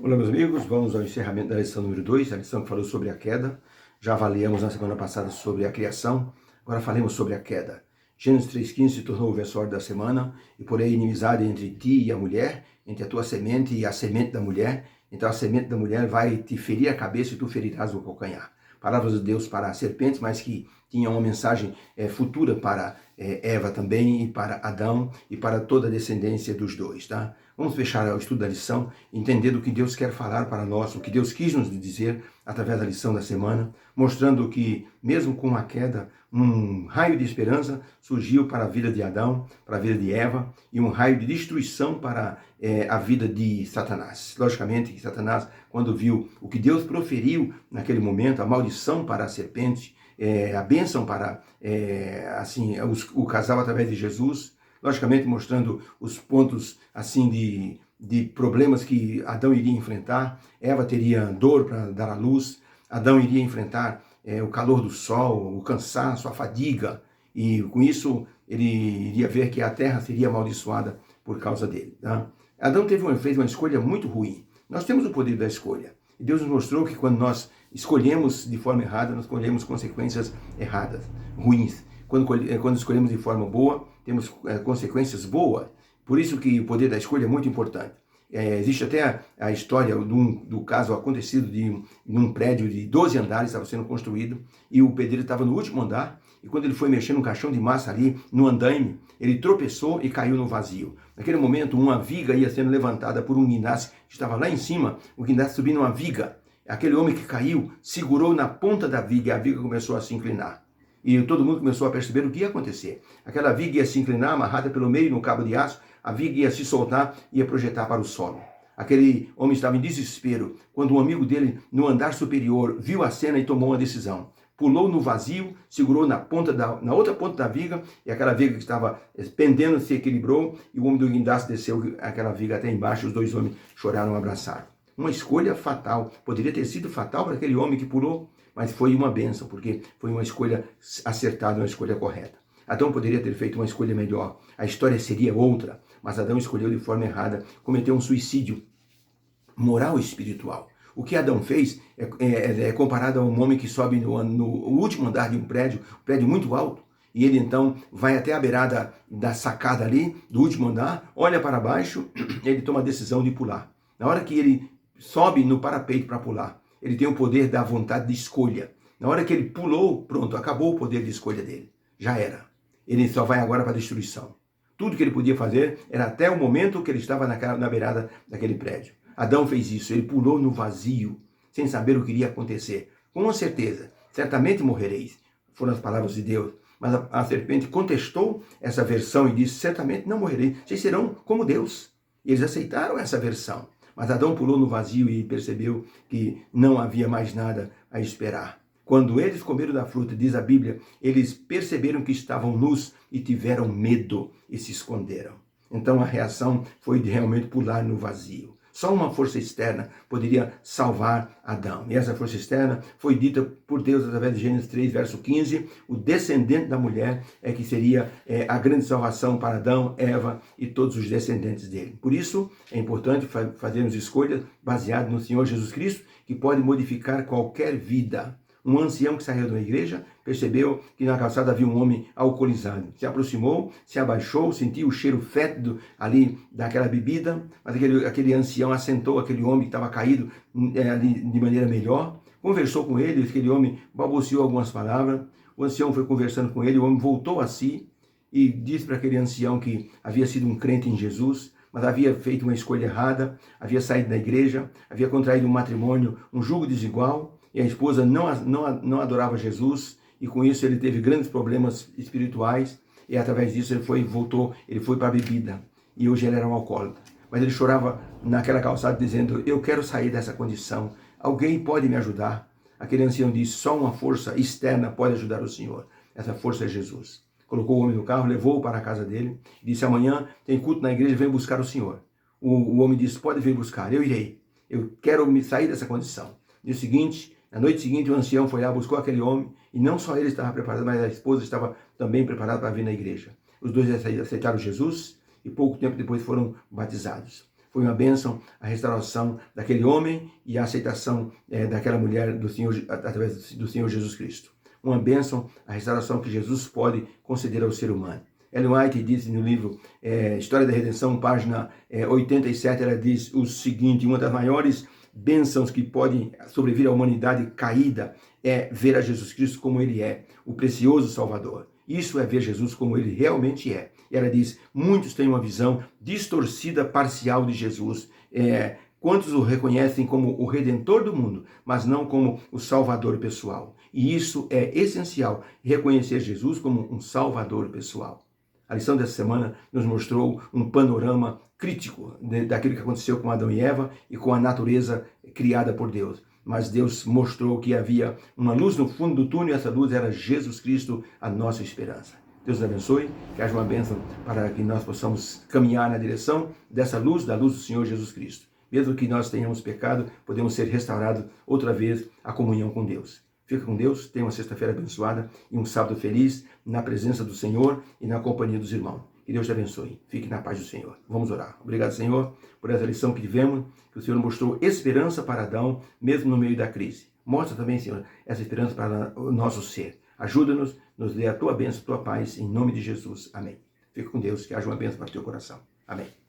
Olá, meus amigos, vamos ao encerramento da lição número 2, a lição que falou sobre a queda. Já avaliamos na semana passada sobre a criação, agora falemos sobre a queda. Gênesis 3,15 se tornou o verso da semana, e porém inimizade entre ti e a mulher, entre a tua semente e a semente da mulher. Então a semente da mulher vai te ferir a cabeça e tu ferirás o calcanhar. Palavras de Deus para a serpente, mas que tinha uma mensagem futura para Eva também, e para Adão, e para toda a descendência dos dois, tá? Vamos fechar o estudo da lição, entendendo o que Deus quer falar para nós, o que Deus quis nos dizer através da lição da semana, mostrando que, mesmo com a queda, um raio de esperança surgiu para a vida de Adão, para a vida de Eva, e um raio de destruição para a vida de Satanás. Logicamente que Satanás, quando viu o que Deus proferiu naquele momento, a maldição para a serpente, a bênção para o casal através de Jesus, logicamente mostrando os pontos assim de problemas que Adão iria enfrentar. Eva teria dor para dar à luz, Adão iria enfrentar o calor do sol, o cansaço, a fadiga, e com isso ele iria ver que a terra seria amaldiçoada por causa dele, tá? Adão fez uma escolha muito ruim. Nós temos o poder da escolha. E Deus nos mostrou que quando nós escolhemos de forma errada, nós colhemos consequências erradas, ruins. Quando escolhemos de forma boa, temos consequências boas. Por isso que o poder da escolha é muito importante. Existe até a história do caso acontecido de um prédio de 12 andares, estava sendo construído, e o pedreiro estava no último andar, e quando ele foi mexer num caixão de massa ali, no andaime, ele tropeçou e caiu no vazio. Naquele momento, uma viga ia sendo levantada por um guindaste que estava lá em cima, o guindaste subindo uma viga. Aquele homem que caiu segurou na ponta da viga e a viga começou a se inclinar. E todo mundo começou a perceber o que ia acontecer. Aquela viga ia se inclinar, amarrada pelo meio no cabo de aço, a viga ia se soltar e ia projetar para o solo. Aquele homem estava em desespero, quando um amigo dele, no andar superior, viu a cena e tomou uma decisão. Pulou no vazio, segurou na outra ponta da viga, e aquela viga que estava pendendo se equilibrou, e o homem do guindaste desceu aquela viga até embaixo, e os dois homens choraram abraçados. Uma escolha fatal, poderia ter sido fatal para aquele homem que pulou, mas foi uma bênção, porque foi uma escolha acertada, uma escolha correta. Adão poderia ter feito uma escolha melhor, a história seria outra, mas Adão escolheu de forma errada, cometeu um suicídio moral e espiritual. O que Adão fez é comparado a um homem que sobe no último andar de um prédio muito alto, e ele então vai até a beirada da sacada ali, do último andar, olha para baixo, ele toma a decisão de pular. Na hora que ele sobe no parapeito para pular, ele tem o poder da vontade de escolha. Na hora que ele pulou, pronto, acabou o poder de escolha dele. Já era. Ele só vai agora para a destruição. Tudo que ele podia fazer era até o momento que ele estava na beirada daquele prédio. Adão fez isso, ele pulou no vazio, sem saber o que iria acontecer. Com certeza, certamente morrereis, foram as palavras de Deus. Mas a serpente contestou essa versão e disse, certamente não morrereis, vocês serão como Deus. E eles aceitaram essa versão. Mas Adão pulou no vazio e percebeu que não havia mais nada a esperar. Quando eles comeram da fruta, diz a Bíblia, eles perceberam que estavam nus e tiveram medo e se esconderam. Então a reação foi de realmente pular no vazio. Só uma força externa poderia salvar Adão. E essa força externa foi dita por Deus através de Gênesis 3, verso 15. O descendente da mulher é que seria a grande salvação para Adão, Eva e todos os descendentes dele. Por isso, é importante fazermos escolhas baseadas no Senhor Jesus Cristo, que pode modificar qualquer vida. Um ancião que saiu da igreja percebeu que na calçada havia um homem alcoolizado. Se aproximou, se abaixou, sentiu o cheiro fétido ali daquela bebida, mas aquele ancião assentou aquele homem que estava caído ali de maneira melhor, conversou com ele, aquele homem balbuciou algumas palavras, o ancião foi conversando com ele, o homem voltou a si e disse para aquele ancião que havia sido um crente em Jesus, mas havia feito uma escolha errada, havia saído da igreja, havia contraído um matrimônio, um jugo desigual, e a esposa não adorava Jesus, e com isso ele teve grandes problemas espirituais, e através disso ele foi para a bebida, e hoje ele era um alcoólatra. Mas ele chorava naquela calçada dizendo, eu quero sair dessa condição, alguém pode me ajudar? Aquele ancião disse, só uma força externa pode ajudar o Senhor, essa força é Jesus. Colocou o homem no carro, levou-o para a casa dele, e disse, amanhã tem culto na igreja, vem buscar o Senhor. O homem disse, pode vir buscar, eu irei, eu quero me sair dessa condição. No dia seguinte, na noite seguinte, o ancião foi lá, buscou aquele homem, e não só ele estava preparado, mas a esposa estava também preparada para vir na igreja. Os dois aceitaram Jesus, e pouco tempo depois foram batizados. Foi uma bênção a restauração daquele homem e a aceitação daquela mulher do Senhor, através do Senhor Jesus Cristo. Uma bênção a restauração que Jesus pode conceder ao ser humano. Ellen White diz no livro História da Redenção, página 87, ela diz o seguinte: uma das maiores bênçãos que podem sobrevir à humanidade caída é ver a Jesus Cristo como ele é, o precioso Salvador. Isso é ver Jesus como ele realmente é. E ela diz, muitos têm uma visão distorcida, parcial de Jesus. Quantos o reconhecem como o Redentor do mundo, mas não como o Salvador pessoal. E isso é essencial, reconhecer Jesus como um Salvador pessoal. A lição dessa semana nos mostrou um panorama crítico daquilo que aconteceu com Adão e Eva e com a natureza criada por Deus. Mas Deus mostrou que havia uma luz no fundo do túnel e essa luz era Jesus Cristo, a nossa esperança. Deus nos abençoe, que haja uma bênção para que nós possamos caminhar na direção dessa luz, da luz do Senhor Jesus Cristo. Mesmo que nós tenhamos pecado, podemos ser restaurados outra vez à comunhão com Deus. Fica com Deus, tenha uma sexta-feira abençoada e um sábado feliz na presença do Senhor e na companhia dos irmãos. Que Deus te abençoe. Fique na paz do Senhor. Vamos orar. Obrigado, Senhor, por essa lição que tivemos, que o Senhor mostrou esperança para Adão, mesmo no meio da crise. Mostra também, Senhor, essa esperança para o nosso ser. Ajuda-nos, nos dê a tua bênção, a tua paz, em nome de Jesus. Amém. Fica com Deus, que haja uma bênção para o teu coração. Amém.